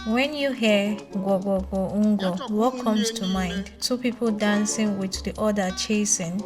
When you hear ngwo, what comes to mind? Two people dancing with the other chasing.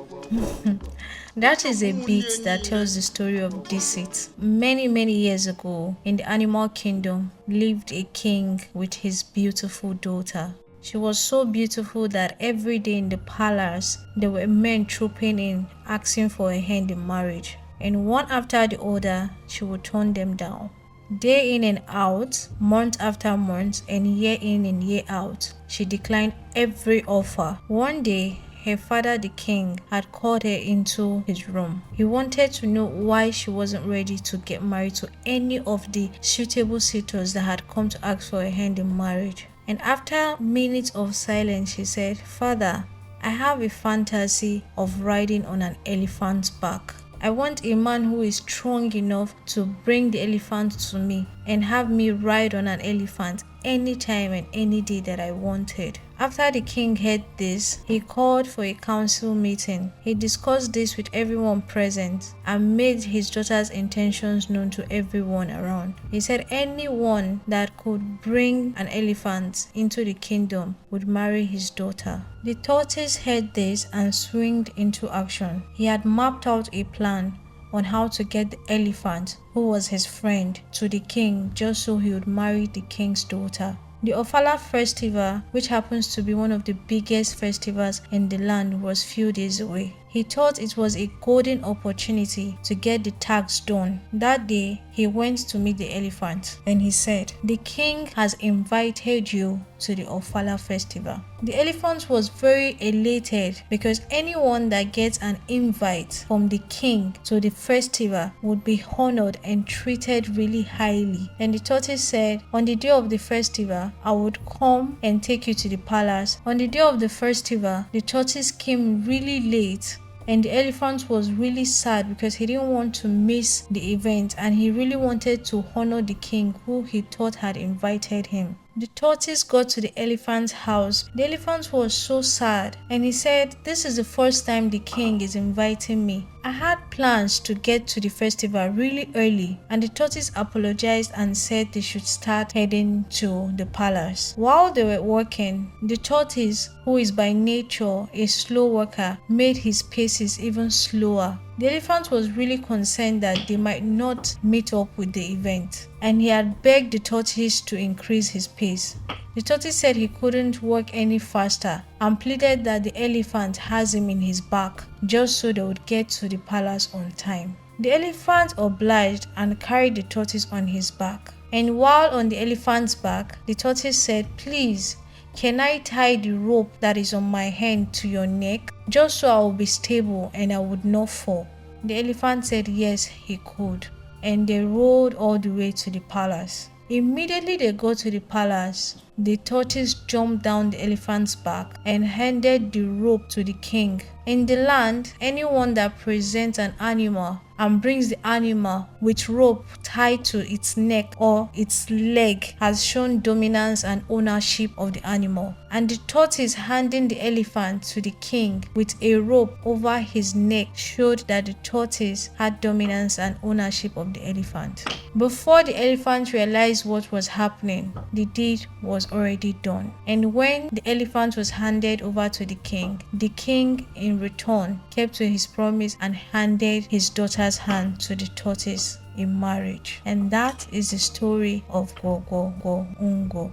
That is a beat that tells the story of deceit. Many years ago, in the animal kingdom, lived a king with his beautiful daughter. She was so beautiful that every day in the palace, there were men trooping in, asking for a hand in marriage. And one after the other, she would turn them down. Day in and out, month after month, and year in and year out, she declined every offer. One day, her father, the king, had called her into his room. He wanted to know why she wasn't ready to get married to any of the suitable suitors that had come to ask for a hand in marriage. And after minutes of silence, she said, "Father, I have a fantasy of riding on an elephant's back. I want a man who is strong enough to bring the elephant to me and have me ride on an elephant anytime and any day that I wanted." After the king heard this, he called for a council meeting. He discussed this with everyone present and made his daughter's intentions known to everyone around. He said anyone that could bring an elephant into the kingdom would marry his daughter. The tortoise heard this and swinged into action. He had mapped out a plan on how to get the elephant, who was his friend, to the king just so he would marry the king's daughter. The Ofala festival, which happens to be one of the biggest festivals in the land, was few days away. He thought it was a golden opportunity to get the task done. That day, he went to meet the elephant and he said, "The king has invited you to the Ofala festival." The elephant was very elated because anyone that gets an invite from the king to the festival would be honored and treated really highly. And the tortoise said, "On the day of the festival, I would come and take you to the palace." On the day of the festival, the tortoise came really late. And the elephant was really sad because he didn't want to miss the event and he really wanted to honor the king who he thought had invited him. The tortoise got to the elephant's house. The elephant was so sad and he said, "This is the first time the king is inviting me. I had plans to get to the festival really early." And the tortoise apologized and said they should start heading to the palace. While they were walking, the tortoise, who is by nature a slow walker, made his paces even slower. The elephant was really concerned that they might not meet up with the event, and he had begged the tortoise to increase his pace. The tortoise said he couldn't walk any faster and pleaded that the elephant has him in his back just so they would get to the palace on time. The elephant obliged and carried the tortoise on his back. And while on the elephant's back, the tortoise said, "Please, can I tie the rope that is on my hand to your neck just so I will be stable and I would not fall?" The elephant said yes, he could, and they rode all the way to the palace. Immediately they got to the palace, the tortoise jumped down the elephant's back and handed the rope to the king. In the land, anyone that presents an animal and brings the animal with rope tied to its neck or its leg has shown dominance and ownership of the animal. And the tortoise handing the elephant to the king with a rope over his neck showed that the tortoise had dominance and ownership of the elephant. Before the elephant realized what was happening, the deed was already done. And when the elephant was handed over to the king in return kept to his promise and handed his daughter's hand to the tortoise in marriage. And that is the story of ngwo.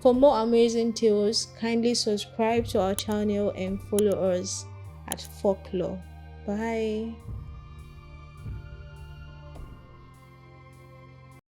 For more amazing tales, kindly subscribe to our channel and follow us at Folklore. Bye.